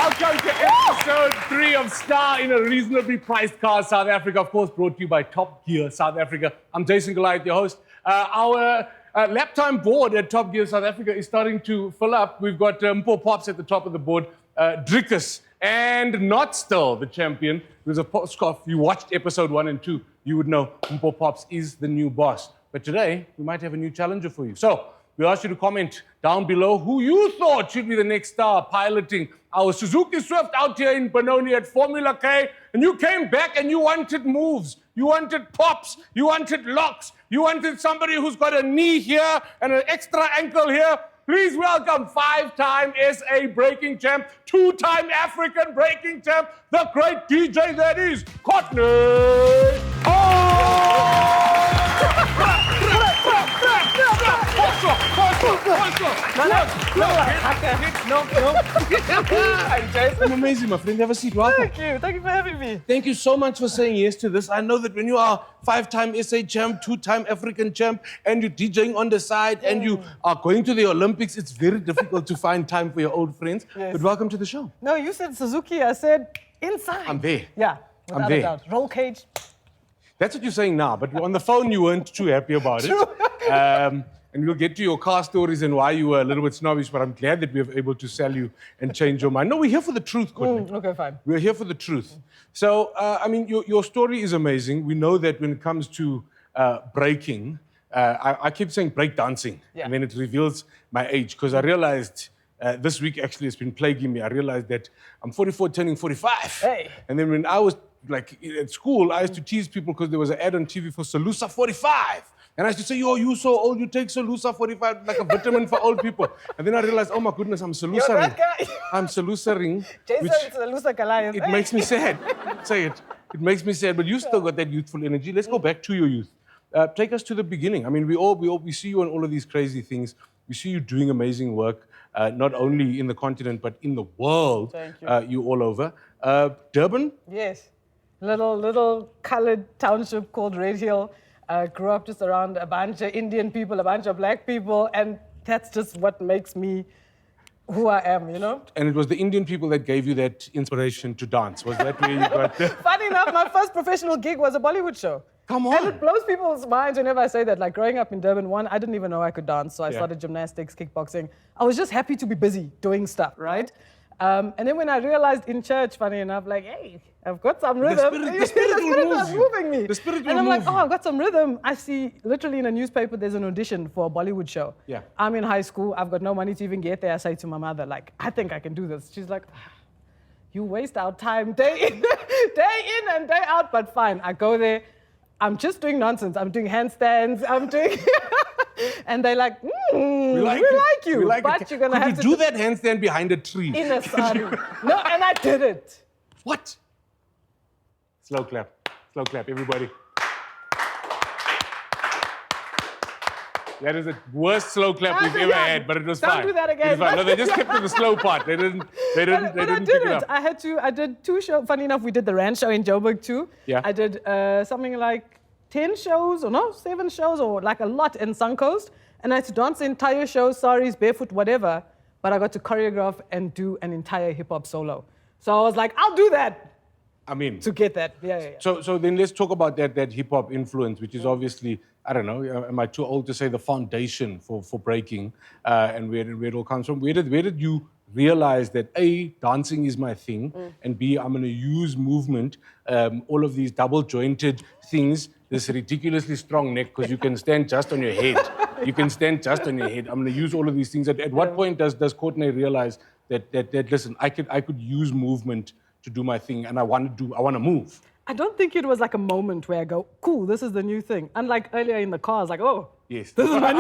Welcome to episode 3 of Star in a Reasonably Priced Car, South Africa. Of course, brought to you by TopGear South Africa. I'm Jason Goliath, your host. Our lap time board at TopGear South Africa is starting to fill up. We've got Mpo Pops at the top of the board, Drickus, and not still the champion. There's a postcard. If you watched episode 1 and 2, you would know Mpo Pops is the new boss. But today, we might have a new challenger for you. So, we ask you to comment down below who you thought should be the next star piloting our Suzuki Swift out here in Benoni at Formula K. And you came back and you wanted moves. You wanted pops. You wanted locks. You wanted somebody who's got a knee here and an extra ankle here. Please welcome 5-time SA breaking champ, 2-time African breaking champ, the great DJ that is Courtnae Paul! I'm amazing, my friend. Have a seat. Welcome. Thank you for having me. Thank you so much for saying yes to this. I know that when you are 5-time SA champ, 2-time African champ, and you're DJing on the side, and you are going to the Olympics, it's very difficult to find time for your old friends. Yes. But welcome to the show. No, you said Suzuki. I said inside. I'm there. Yeah, I'm without there. a doubt. Roll cage. That's what you're saying now, but on the phone you weren't too happy about it. And we'll get to your car stories and why you were a little bit snobbish, but I'm glad that we were able to sell you and change your mind. No, we're here for the truth, Courtney. Okay, fine. We're here for the truth. So, I mean, your story is amazing. We know that when it comes to breaking, I keep saying breakdancing, and then it reveals my age, because I realized this week actually it's been plaguing me. I realized that I'm 44 turning 45. Hey. And then when I was like at school, I used to tease people because there was an ad on TV for Salusa 45. And I used to say, yo, you so old, you take Salusa 45 like a vitamin for old people. And then I realized, oh my goodness, I'm Salusa-ring. You're that guy. I'm Salusa-ring. Jason Suzuki Goliath. It makes me sad. Say it. It makes me sad, but you still got that youthful energy. Let's go back to your youth. Take us to the beginning. I mean, we see you on all of these crazy things. We see you doing amazing work, not only in the continent, but in the world. Thank you. You're all over. Durban? Yes. Little colored township called Red Hill. Grew up just around a bunch of Indian people, a bunch of black people, and that's just what makes me who I am, you know? And it was the Indian people that gave you that inspiration to dance. Was that where you got the... Funny enough, my first professional gig was a Bollywood show. Come on. And it blows people's minds whenever I say that. Like growing up in Durban, I didn't even know I could dance, so I started gymnastics, kickboxing. I was just happy to be busy doing stuff, right? And then when I realized in church, funny enough, like, hey, I've got some rhythm. The spirit will was move moving me. The spirit will and I'm like, move you. oh, I've got some rhythm. I see literally in a newspaper, there's an audition for a Bollywood show. Yeah. I'm in high school. I've got no money to even get there. I say to my mother, like, I think I can do this. She's like, you waste our time day in and day out, but fine. I go there. I'm just doing nonsense. I'm doing handstands. I'm doing... And they're like, we like you, but you're gonna have to do that handstand behind a tree. In a sari. No, and I did it. What? Slow clap, everybody. That is the worst slow clap we've ever had, but it was fine. Don't do that again. It was fine. No, they just kept to the slow part. They didn't But I pick did it up. I did 2 shows. Funny enough, we did the Rand show in Joburg too. Yeah. I did something like 10 shows, or no, 7 shows, or like a lot in Suncoast. And I had to dance the entire show, saris, barefoot, whatever. But I got to choreograph and do an entire hip-hop solo. So I was like, I'll do that. I mean, to get that, yeah. So then let's talk about that hip-hop influence, which is obviously, I don't know, am I too old to say the foundation for breaking, and where it all comes from? Where did you realize that A, dancing is my thing, and B, I'm going to use movement, all of these double-jointed things, this ridiculously strong neck, because you can stand just on your head. You can stand just on your head. I'm going to use all of these things. At what point does Courtney realize that listen, I could use movement to do my thing, and I want to move? I don't think it was like a moment where I go, cool, this is the new thing. Unlike earlier in the car, I was like, oh, yes, this is my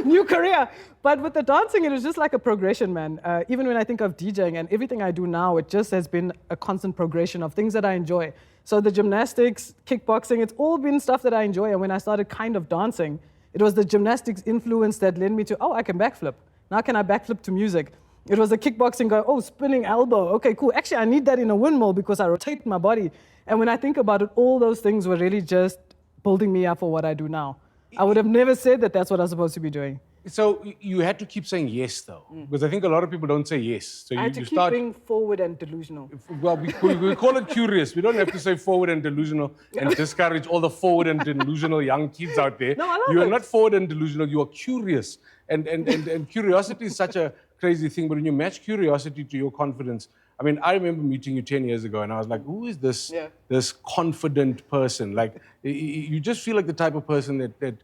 new career. But with the dancing, it was just like a progression, man. Even when I think of DJing and everything I do now, it just has been a constant progression of things that I enjoy. So the gymnastics, kickboxing, it's all been stuff that I enjoy. And when I started kind of dancing, it was the gymnastics influence that led me to, oh, I can backflip. Now can I backflip to music? It was the kickboxing go, oh, spinning elbow. Okay, cool. Actually, I need that in a windmill because I rotate my body. And when I think about it, all those things were really just building me up for what I do now. I would have never said that that's what I'm supposed to be doing. So you had to keep saying yes, though, because I think a lot of people don't say yes. So I had to you keep start. being forward and delusional. Well, we call it curious. We don't have to say forward and delusional and discourage all the forward and delusional young kids out there. No, I love You are it. not forward and delusional. You are curious, and curiosity is such a crazy thing. But when you match curiosity to your confidence, I mean, I remember meeting you 10 years ago, and I was like, who is this this confident person? Like, you just feel like the type of person that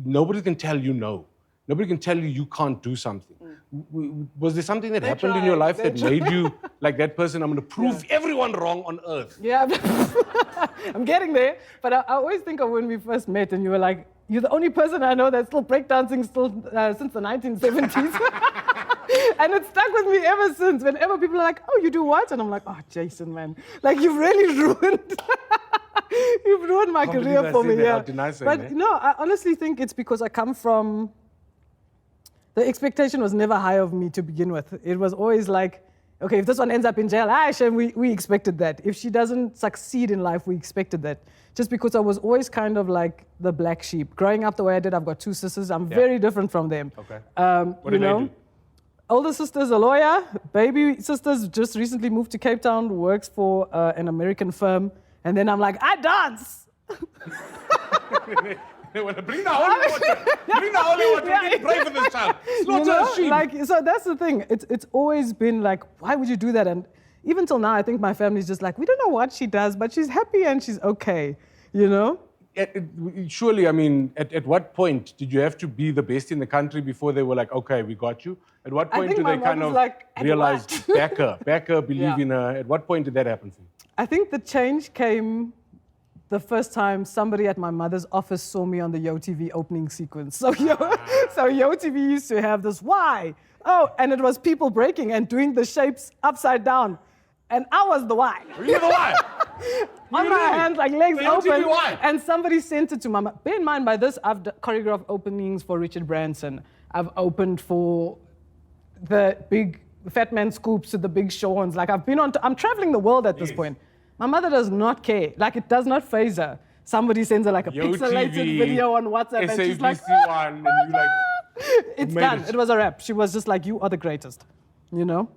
nobody can tell you no. Nobody can tell you can't do something. Was there something that happened in your life that made you like that person? I'm going to prove everyone wrong on earth. Yeah, I'm getting there. But I always think of when we first met and you were like, you're the only person I know that's still breakdancing since the 1970s. And it's stuck with me ever since. Whenever people are like, oh, you do what? And I'm like, oh, Jason, man. Like, you've really ruined my career for me. Yeah. But no, I honestly think it's because I come from... The expectation was never high of me to begin with. It was always like, okay, if this one ends up in jail, Shem, we expected that. If she doesn't succeed in life, we expected that. Just because I was always kind of like the black sheep. Growing up the way I did, I've got two sisters. I'm very different from them. Okay. What do they do? Older sister's a lawyer. Baby sister's just recently moved to Cape Town, works for an American firm. And then I'm like, I dance. Bring the holy water. Bring the holy water. We need to pray for this child. Slaughter a sheep. Like, so that's the thing. It's always been like, why would you do that? And even till now, I think my family's just like, we don't know what she does, but she's happy and she's okay, you know? Surely, I mean, at what point did you have to be the best in the country before they were like, okay, we got you? At what point do they kind of realize, back her, believe in her? At what point did that happen for you? I think the change came the first time somebody at my mother's office saw me on the YoTV opening sequence. So YoTV used to have this, why? Oh, and it was people breaking and doing the shapes upside down. And I was the why. You were the why? On my hands, like legs open. Why? And somebody sent it to my mom. Bear in mind, by this, I've choreographed openings for Richard Branson. I've opened for the big Fat Man Scoops to the Big Shawns. Like I'm traveling the world at this point. My mother does not care. Like, it does not faze her. Somebody sends her like a pixelated video on WhatsApp and she's like, and you like, it's done. It was a wrap. She was just like, you are the greatest, you know?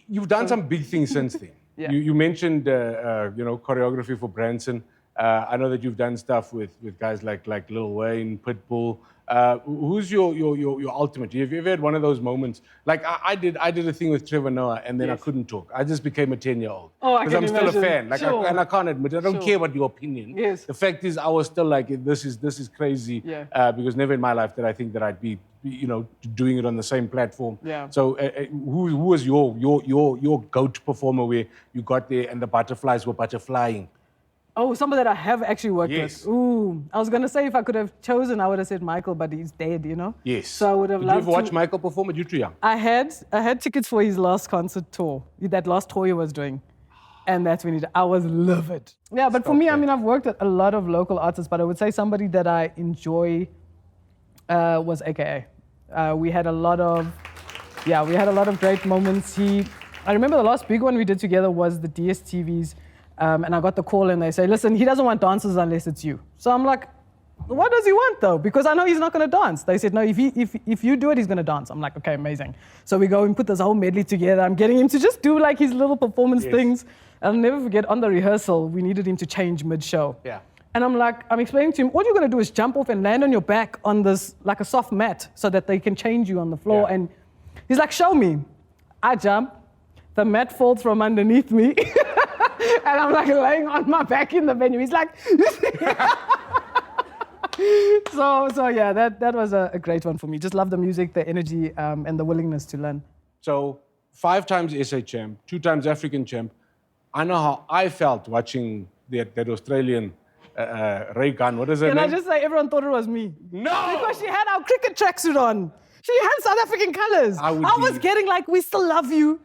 You've done some big things since then. Yeah. You mentioned, choreography for Branson. I know that you've done stuff with guys like Lil Wayne, Pitbull. Who's your ultimate? Have you ever had one of those moments? Like I did a thing with Trevor Noah, and then I couldn't talk. I just became a 10-year-old. Oh, because I'm still a fan. Like, sure. and I can't admit it. I don't care about your opinion. Yes. The fact is, I was still like, this is crazy. Yeah. Because never in my life did I think that I'd be, doing it on the same platform. Yeah. So who was your GOAT performer where you got there and the butterflies were butterflying? Oh, somebody that I have actually worked with. Ooh, I was going to say if I could have chosen, I would have said Michael, but he's dead, you know? Yes. So I would have Did loved you ever watch Michael perform? You're too young. I had tickets for his last concert tour, that last tour he was doing. And that's when I was livid. Yeah, but for me, I mean, I've worked with a lot of local artists, but I would say somebody that I enjoy was AKA. We had a lot of great moments. I remember the last big one we did together was the DSTV's. And I got the call and they say, listen, he doesn't want dancers unless it's you. So I'm like, what does he want though? Because I know he's not going to dance. They said, no, if you do it, he's going to dance. I'm like, okay, amazing. So we go and put this whole medley together. I'm getting him to just do like his little performance things. I'll never forget on the rehearsal, we needed him to change mid-show. Yeah. And I'm explaining to him, all you're going to do is jump off and land on your back on this, like a soft mat so that they can change you on the floor. Yeah. And he's like, show me. I jump. The mat falls from underneath me. And I'm like laying on my back in the venue. He's like, so yeah, that was a great one for me. Just love the music, the energy, and the willingness to learn. So 5 times SA champ, 2 times African champ. I know how I felt watching that Australian Raygun. What is her name? Can I just say everyone thought it was me? No! Because she had our cricket tracksuit on. She had South African colors. I was getting like, we still love you.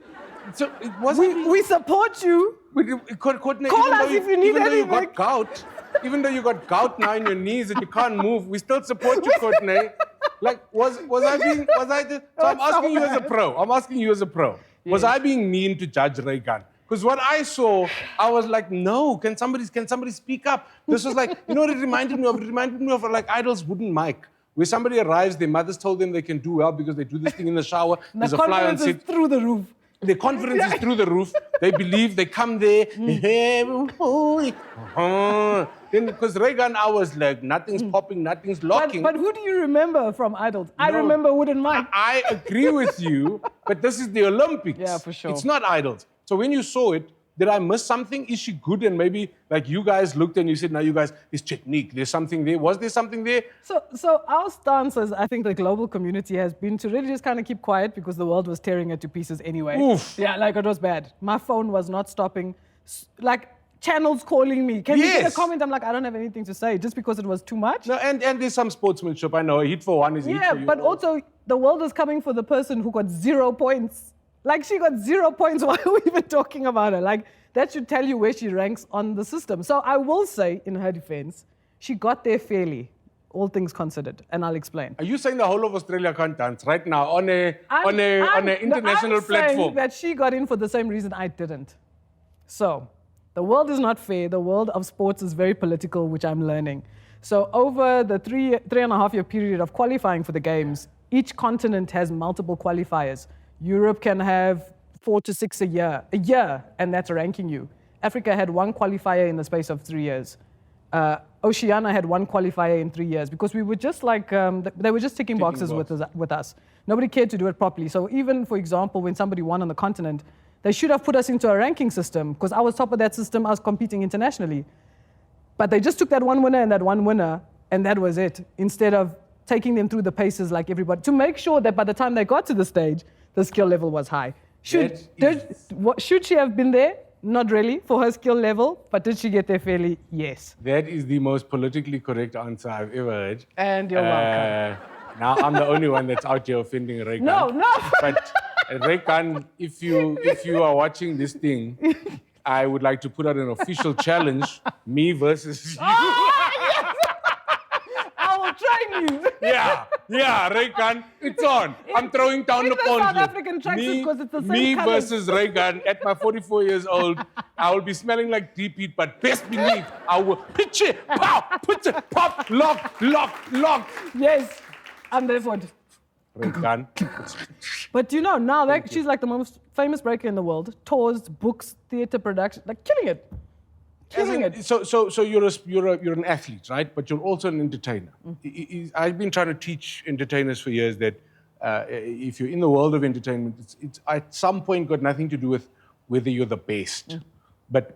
So it wasn't. We support you. Courtnae, call us if you need anything. Even though you got gout now in your knees and you can't move, we still support you, Courtnae. Like, was I just, so I'm asking you as a pro. Yes. Was I being mean to Judge Raygun? Because what I saw, I was like, no, can somebody speak up? This was like, you know what it reminded me of? It reminded me of like Idol's wooden mic. where somebody arrives, their mothers told them they can do well because they do this thing in the shower. There's The a fly on confidence is set. through the roof. Their confidence is through the roof. They believe, they come there. Then, because Raygun, I was like, nothing's popping, nothing's locking. But who do you remember from Idols? I No. remember Wooden Mike. I agree with you, but this is the Olympics. Yeah, for sure. It's not Idols. So when you saw it, did I miss something? Is she good? And maybe like you guys looked and you said, no, you guys, it's technique. There's something there. Was there something there? So our stance as I think the global community has been to really just kind of keep quiet because the world was tearing it to pieces anyway. Oof. Yeah, like it was bad. My phone was not stopping. Like channels calling me. Can you get a Yes. comment? I'm like, I don't have anything to say just because it was too much. No, and there's some sportsmanship. I know a hit for one is a hit Yeah, for you. but also the world is coming for the person who got 0 points. Like she got 0 points. Why are we even talking about her? Like that should tell you where she ranks on the system. So I will say, in her defense, she got there fairly, all things considered, and I'll explain. Are you saying the whole of Australia can't dance right now on an I'm international saying platform? that she got in for the same reason I didn't. So the world is not fair. The world of sports is very political, which I'm learning. So over the 3.5 year period of qualifying for the games, each continent has multiple qualifiers. Europe can have 4 to 6 a year, and that's ranking you. Africa had 1 qualifier in the space of 3 years. Oceania had 1 qualifier in 3 years because we were just like, they were just ticking boxes with us. Nobody cared to do it properly. So even, for example, when somebody won on the continent, they should have put us into a ranking system because I was top of that system, I was competing internationally. But they just took that one winner and that one winner, and that was it, instead of taking them through the paces like everybody, to make sure that by the time they got to the stage, the skill level was high. Should she have been there? Not really, for her skill level, but did she get there fairly? Yes. That is the most politically correct answer I've ever heard. And you're welcome. Now I'm the only one that's out here offending Raygun. No. But Raygun, if you are watching this thing, I would like to put out an official challenge, me versus you. I will train you. Yeah, Raygun, it's on. I'm throwing down the Even phone. South African tracksuit, 'cause it's the same Me colours. versus Raygun at my 44 years old. I will be smelling like deep heat, but best believe I will pitch it, pow, put it, pop, lock. Yes, I'm there for it. Raygun. But you know, now that she's like the most famous breaker in the world, tours, books, theater production, like killing it. So you're an athlete, right? But you're also an entertainer. I've been trying to teach entertainers for years that if you're in the world of entertainment, it's at some point got nothing to do with whether you're the best, but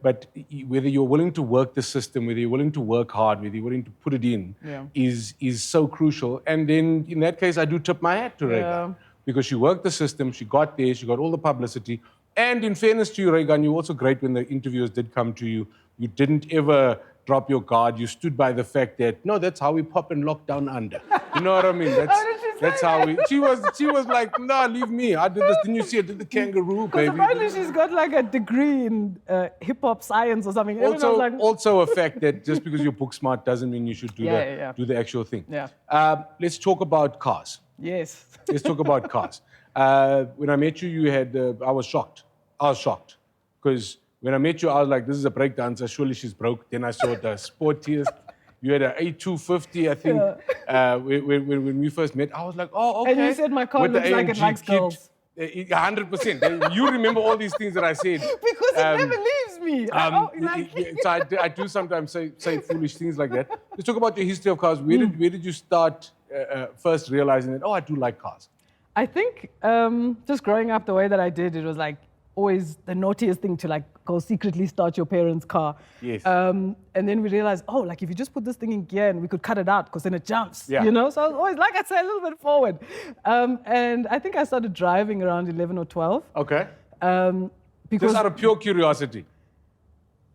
whether you're willing to work the system, whether you're willing to work hard, whether you're willing to put it in, is so crucial. And then in that case, I do tip my hat to Raygun because she worked the system, she got there, she got all the publicity. And in fairness to you, Raygun, you're also great when the interviewers did come to you. You didn't ever drop your guard. You stood by the fact that, no, that's how we pop and lock down under. You know what I mean? That's how we... She was like, nah, leave me. I did this. Didn't you see I did the kangaroo, baby? Apparently she's got like a degree in hip-hop science or something. Also a fact that just because you're book smart doesn't mean you should do the actual thing. Yeah. Let's talk about cars. Yes. Let's talk about cars. When I met you, I was shocked. Because when I met you, I was like, this is a breakdancer. Surely she's broke. Then I saw the sportiest. You had an A250, I think. When we first met, I was like, oh, okay. And you said my car With the looks like it AMG likes kit. girls. 100%. You remember all these things that I said. Because it never leaves me. So I do sometimes say foolish things like that. Let's talk about your history of cars. Where did you start first realizing that, I do like cars? I think just growing up the way that I did, it was like always the naughtiest thing to like go secretly start your parents' car. Yes. And then we realized, like if you just put this thing in gear and we could cut it out because then it jumps, Yeah. you know? So I was always, like I say, a little bit forward. And I think I started driving around 11 or 12. Okay. Because Just out of pure curiosity.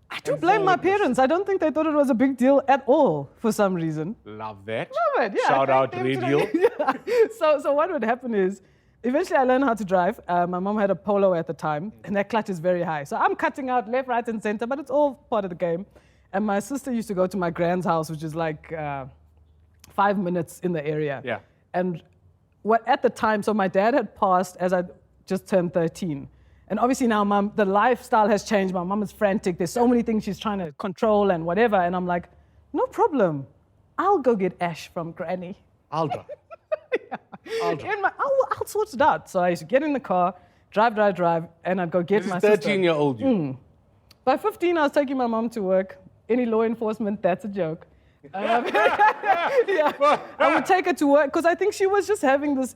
I do blame my parents. I don't think they thought it was a big deal at all for some reason. Love that. Love it, yeah. Shout out Thank them radio. today. So what would happen is, eventually I learned how to drive. My mom had a Polo at the time, and that clutch is very high. So I'm cutting out left, right, and center, but it's all part of the game. And my sister used to go to my grand's house, which is like 5 minutes in the area. Yeah. And at the time, so my dad had passed as I just turned 13. And obviously now the lifestyle has changed. My mom is frantic. There's so many things she's trying to control and whatever. And I'm like, no problem. I'll go get Ash from Granny. I'll drive. I'll drive. I'll sort it out. So I used to get in the car, drive, and I'd go get my sister. 13-year-old you. By 15, I was taking my mom to work. Any law enforcement, that's a joke. Yeah, I would take her to work because I think she was just having this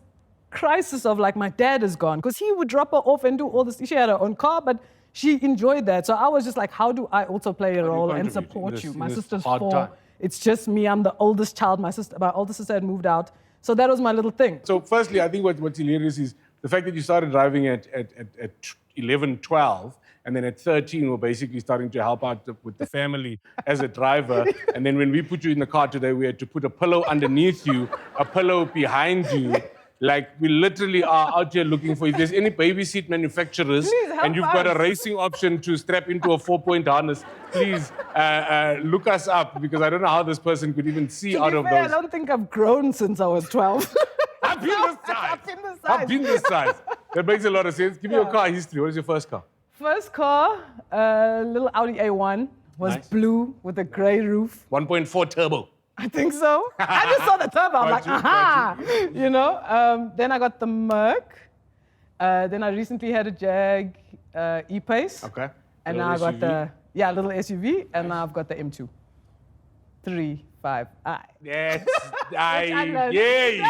crisis of like, my dad is gone. Because he would drop her off and do all this. She had her own car, but she enjoyed that. So I was just like, how do I also play a role and support you? My sister's 4. It's just me. I'm the oldest child. My older sister had moved out. So that was my little thing. So firstly, I think what's hilarious is the fact that you started driving at 11, 12, and then at 13, we're basically starting to help out with the family as a driver. And then when we put you in the car today, we had to put a pillow underneath you, a pillow behind you. Like, we literally are out here looking for, if there's any baby seat manufacturers and you've got a racing option to strap into a 4-point harness, please look us up, because I don't know how this person could even see out of those. I don't think I've grown since I was 12. I've been this size. I've been this size. That makes a lot of sense. Give me your car history. What is your first car? First car, little Audi A1, was blue with a grey roof. 1.4 turbo. I think so. I just saw the turbo. I'm like, aha! You know? Then I got the Merc. Then I recently had a Jag E-Pace. Okay. And now I got the, little SUV. And now I've got the M2. 3.5i. Yes, yay!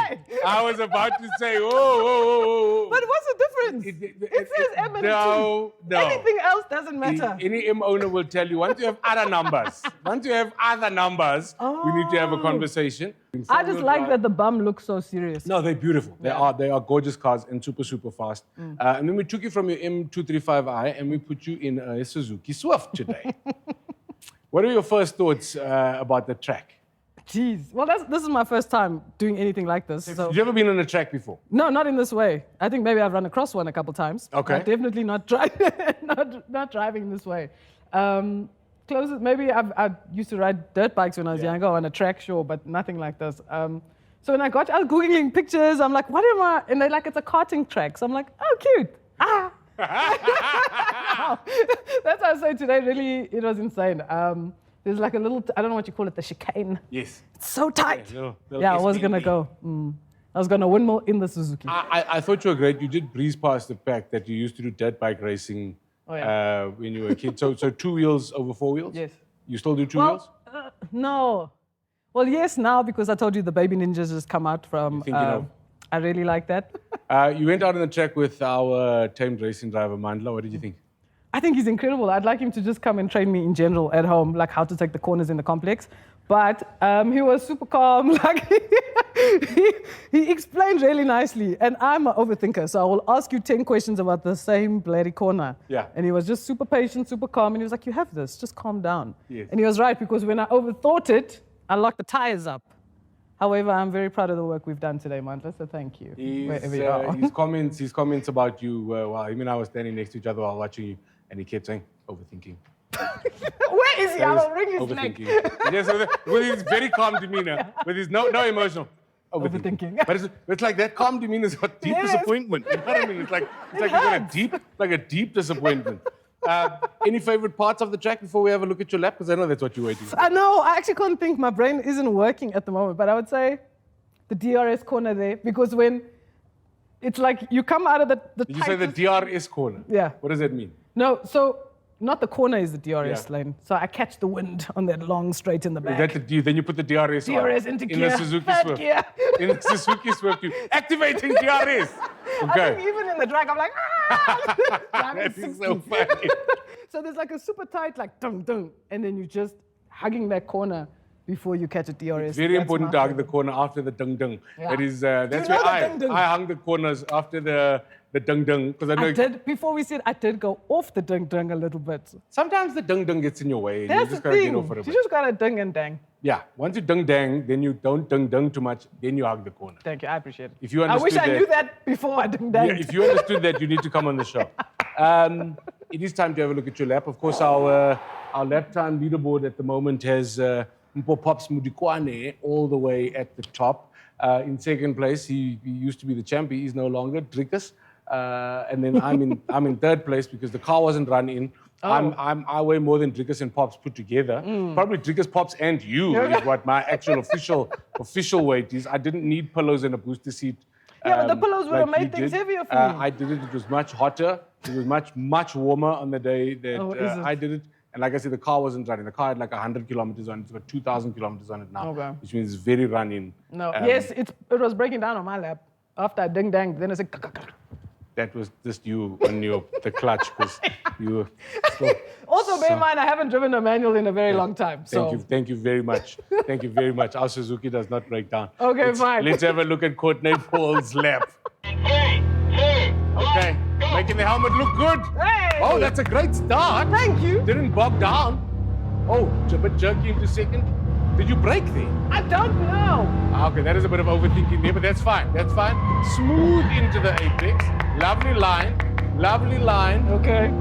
I was about to say, whoa. But what's the difference? It says M and no. Anything else doesn't matter. Any M owner will tell you, once you have other numbers, we need to have a conversation. I just like that the bum looks so serious. No, they're beautiful. They are gorgeous cars and super, super fast. And then we took you from your M235i and we put you in a Suzuki Swift today. What are your first thoughts about the track? Jeez. Well, this is my first time doing anything like this. So. Have you ever been on a track before? No, not in this way. I think maybe I've run across one a couple times. Okay. Definitely not not driving this way. Closest, maybe I used to ride dirt bikes when I was younger on a track, sure, but nothing like this. So when I was Googling pictures, I'm like, what am I? And they're like, it's a karting track. So I'm like, oh, cute. That's why I say today, really, it was insane. There's like a little, I don't know what you call it, the chicane. Yes. It's so tight. I was going to go. I was going to win more in the Suzuki. I thought you were great. You did breeze past the fact that you used to do dirt bike racing when you were a kid. So 2 wheels over 4 wheels? Yes. You still do 2 wheels? No. Well, yes, now, because I told you the Baby Ninjas just come out from... I really like that. You went out on the track with our tamed racing driver, Mandla. What did you think? I think he's incredible. I'd like him to just come and train me in general at home, like how to take the corners in the complex. But he was super calm. Like he explained really nicely. And I'm an overthinker, so I will ask you 10 questions about the same bloody corner. Yeah. And he was just super patient, super calm. And he was like, you have this, just calm down. Yes. And he was right, because when I overthought it, I locked the tires up. However, I'm very proud of the work we've done today, Mandla, so thank you. Wherever you are. His comments about you, well, him and I were standing next to each other while watching you, and he kept saying, overthinking. Where is he? I'll ring his neck. Yes, with his very calm demeanor, with his no emotional. Overthinking. But it's like that calm demeanor is got deep disappointment. You know what I mean? It's like you got a deep disappointment. Any favorite parts of the track before we have a look at your lap? Because I know that's what you're waiting for. I know. I actually can't think. My brain isn't working at the moment. But I would say the DRS corner there, because when it's like you come out of the Did you say the DRS corner? Yeah. What does that mean? No, so not the corner is the DRS lane. So I catch the wind on that long straight in the back. Then you put the DRS on. DRS into gear. In the Suzuki Swift. Gear. In the Suzuki Swift, you activating DRS. Okay. I think even in the drag, I'm like, ah! That is so funny. So there's like a super tight, like, dung, dung, and then you just hugging that corner before you catch a DRS. It's very important to hug the corner after the dung dung. Yeah. That is, that's where I hung the corners after the dung dung. Before we said, I did go off the dung dung a little bit. Sometimes the dung dung gets in your way. That's you just the gotta thing. get off it a bit. You just gotta dung and dang. Yeah, once you dung dang, then you don't dung dung too much, then you hug the corner. Thank you, I appreciate it. If you I wish I knew that before I dung dang. Yeah, if you understood that, you need to come on the show. It is time to have a look at your lap. Of course, our lap time leaderboard at the moment has Mpo Pops Mudikwane all the way at the top. In second place, he used to be the champion. He's no longer Drickus. And then I'm in third place because the car wasn't run in. I weigh more than Drickus and Pops put together. Probably Drickus, Pops, and you is what my actual official weight is. I didn't need pillows and a booster seat. Yeah, but the pillows would have like you made things did. heavier for me. I did it. It was much hotter. It was much warmer on the day that I did it. And like I said, the car wasn't running. The car had like 100 kilometers on it. It's got 2,000 kilometers on it now, which means it's very running. No, yes, it was breaking down on my lap. After I ding dang, then I said. That was just you on the clutch because you were Also, bear in mind, I haven't driven a manual in a very long time. So. Thank you very much. Thank you very much. Our Suzuki does not break down. Okay, fine. Let's have a look at Courtnae Paul's lap. Okay, making the helmet look good. Hey! Oh, that's a great start. Thank you. Didn't bog down. Oh, a bit jerky into second. Did you brake there? I don't know. Okay, that is a bit of overthinking there, but that's fine. That's fine. Smooth into the apex. Lovely line. Lovely line. Okay.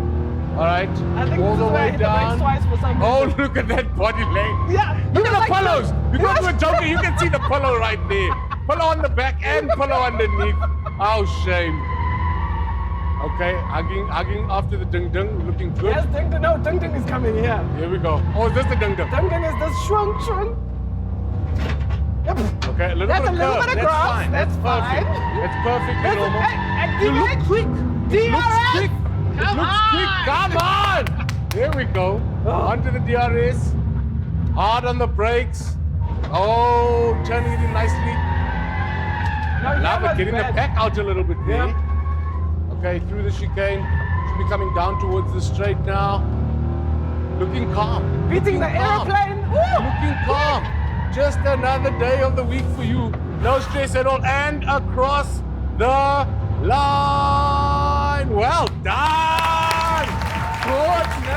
All right. I think all this the is where I way hit the down. brakes twice for some reason. Oh, look at that body length. Yeah. Look at the like pillows. You go Yes. to a joker, you can see the pillow right there. Pillow on the back and pillow underneath. Oh, shame. Okay, hugging after the ding ding, looking good. Yes, ding ding. No, ding ding is coming here. Here we go. Oh, is this the ding ding? Ding ding is this shrunk. Yep. Okay, a little That's bit a of little curve. bit of That's grass. fine. That's perfect. fine. That's perfectly normal. You You look quick. It looks quick. It Come looks quick. on. Come on. Here we go. Onto the DRS. Hard on the brakes. Oh, turning it in nicely. Love it. Getting the back out a little bit there. Okay, through the chicane. Should be coming down towards the straight now. Looking calm. Beating the aeroplane. Woo! Looking calm. Just another day of the week for you. No stress at all. And across the line. Well done, Courtney.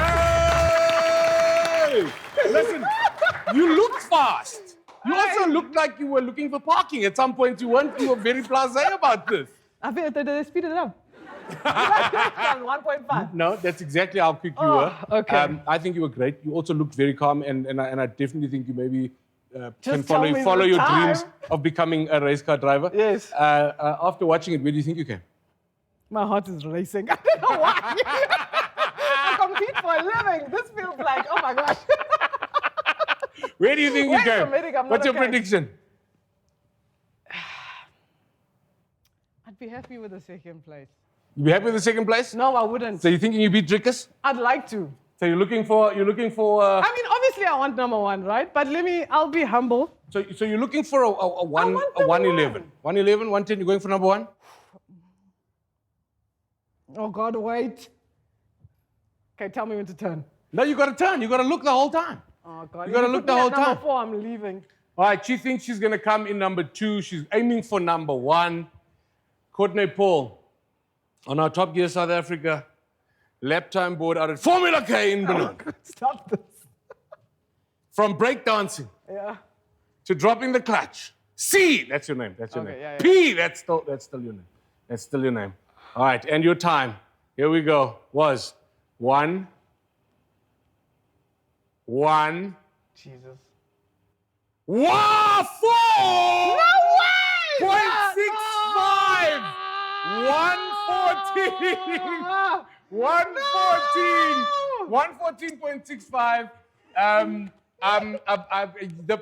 Listen, you look fast. You also looked like you were looking for parking. At some point, you were very blasé about this. I think they speeded it up. 1.5. No, that's exactly how quick you were. Okay. I think you were great. You also looked very calm, and I definitely think you maybe can tell me follow the your time. dreams of becoming a race car driver. Yes. After watching it, where do you think you came? My heart is racing. I don't know why. I compete for a living. This feels like, oh my gosh. Where do you think you Wait a came? minute, I'm not What's your okay. prediction? I'd be happy with the second place. You be happy with the second place? No, I wouldn't. So you thinking you beat Drickus? I'd like to. So you're looking for. I mean, obviously I want number one, right? But I'll be humble. So you're looking for a want number 111. 111, 110. You're going for number one. Oh God, wait. Okay, tell me when to turn. No, you got to turn. You got to look the whole time. Oh God. You gotta If look put me the at whole number time. 4, I'm leaving. All right, she thinks she's going to come in number 2. She's aiming for number 1. Courtnae Paul on our Top Gear South Africa lap time board out at Formula K in Benoni. Stop this. From breakdancing Yeah. to dropping the clutch. C, that's your name. That's your Okay, name. yeah, yeah. P, that's still your name. That's still your name. All right, and your time, here we go, was 1. Jesus. Wow, 4! No way! 0.65! 114! 114.65.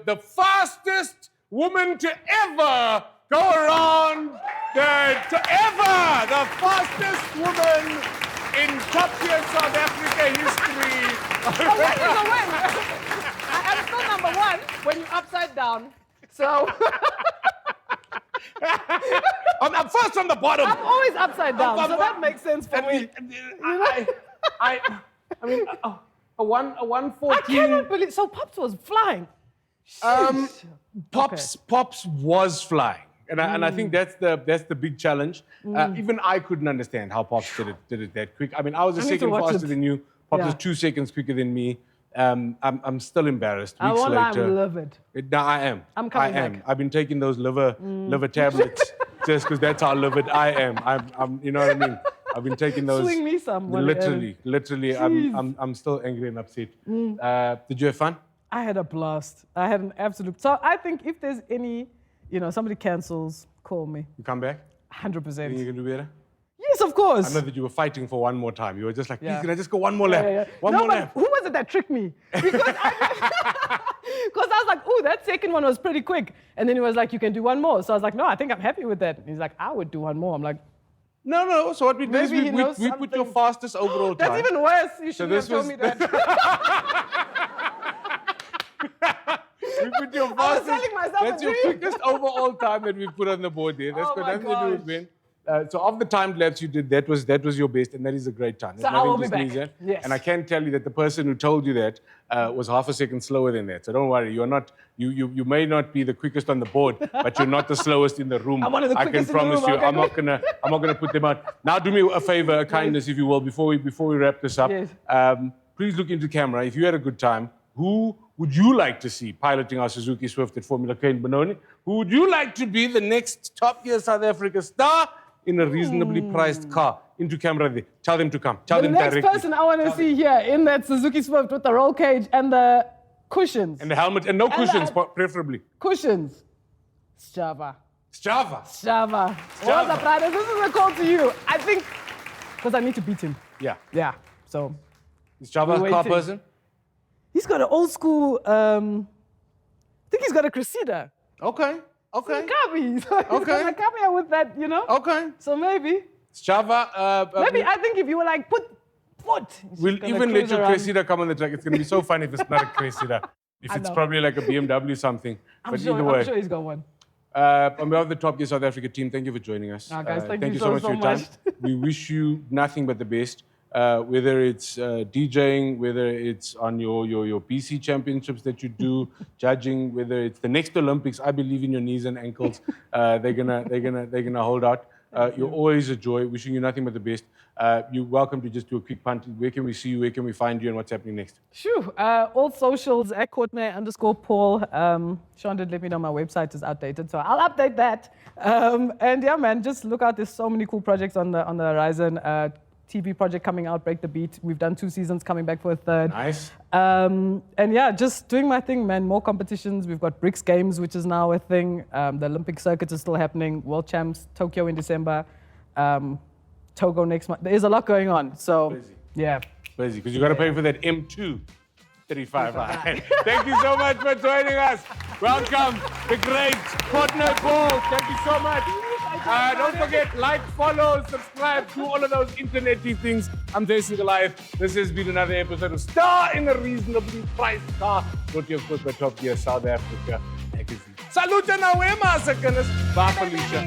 The fastest woman to ever go around the fastest woman in TopGear South Africa history. Oh, wait, it's a win. I'm still number 1 when you're upside down. So I'm first from the bottom. I'm always upside down, so that makes sense for me. I mean, a 114. I cannot believe. So Pops was flying. Pops was flying, and I think that's the big challenge. Even I couldn't understand how Pops did it that quick. I mean, I was a need to second watch faster it. than you. Pops Yeah. was 2 seconds quicker than me. I'm still embarrassed. I Weeks won't lie, later, I'm livid. No, I am. I'm coming I am. back. I've been taking those liver tablets just because that's how livid I am. I'm you know what I mean. I've been taking those. Swing me some. Literally. Jeez. I'm still angry and upset. Did you have fun? I had a blast. I had an absolute. So I think if there's any, somebody cancels, call me. You come back? 100%. Think you can do better? Yes, of course. I know that you were fighting for one more time. You were just like, please, Yeah. can I just go one more lap? One no, more but lap. who was it that tricked me? Because I was like, oh, that second one was pretty quick. And then he was like, you can do one more. So I was like, no, I think I'm happy with that. And he's like, I would do one more. I'm like, No. So what we did is Maybe he we knows put your something. fastest overall time. that's even worse. You shouldn't this have told was- me that. We put your I was fastest. telling myself That's a your dream. quickest overall time that we put on the board there. That's Oh got my nothing to do with gosh. win. So of the timed laps you did, that was your best, and that is a great time. So There's I will nothing be to sneeze back. at. Yes. And I can tell you that the person who told you that was half a second slower than that. So don't worry, you're not. You may not be the quickest on the board, but you're not the slowest in the room. I'm one of the I can quickest in the promise room, you. okay, I'm not gonna put them out. Now do me a favor, a kindness, if you will, before we wrap this up. Yes. Please look into camera. If you had a good time, who would you like to see piloting our Suzuki Swift at Formula K in Benoni? Who would you like to be the next TopGear South Africa Star in a reasonably priced car? Into camera there. Tell them to come. Tell The them next directly. person I want to see here in that Suzuki Swift with the roll cage and the cushions. And the helmet, and no cushions, the- preferably. Cushions. Java. Java. Java. What's up, brothers? This is a call to you. I think, because I need to beat him. Yeah. Yeah, so. Is Java a We're car waiting. person? He's got an old school, I think he's got a Cressida. Okay. Okay. Kabi. So he's Okay. gonna come here with that, you know? Okay. So maybe. Is Java. Maybe I think if you were like, put foot. he's We'll gonna even let cruise your around. Cressida come on the track. It's going to be so fun if it's not a Cressida. If I it's know. probably like a BMW something. I'm But either sure, way. I'm sure he's got one. On behalf of the TopGear South Africa team, thank you for joining us. Guys, thank you you so much for your time. much. We wish you nothing but the best. Whether it's DJing, whether it's on your PC championships that you do, judging, whether it's the next Olympics, I believe in your knees and ankles. They're gonna hold out. You're always a joy. Wishing you nothing but the best. You're welcome to just do a quick punt. Where can we see you? Where can we find you? And what's happening next? Shoo. All socials at Courtnae_Paul. Sean did let me know my website is outdated, so I'll update that. And yeah, man, just look out. There's so many cool projects on the horizon. TV project coming out, Break the Beat. We've done 2 seasons, coming back for a 3rd. Nice. And yeah, just doing my thing, man. More competitions. We've got BRICS Games, which is now a thing. The Olympic circuit is still happening. World Champs, Tokyo in December. Togo next month. There's a lot going on. So, Busy. yeah. Busy, because you got to pay for that M2 35i. Thank you so much for joining us. Welcome, the great Courtnae Paul. Thank you so much. Don't forget, like, follow, subscribe, do all of those internet-y things. I'm Jason Goliath. This has been another episode of Star in a Reasonably Priced Car. Brought to you, of course, by TopGear South Africa magazine. Salute na wema, seconds. Bye, Felicia.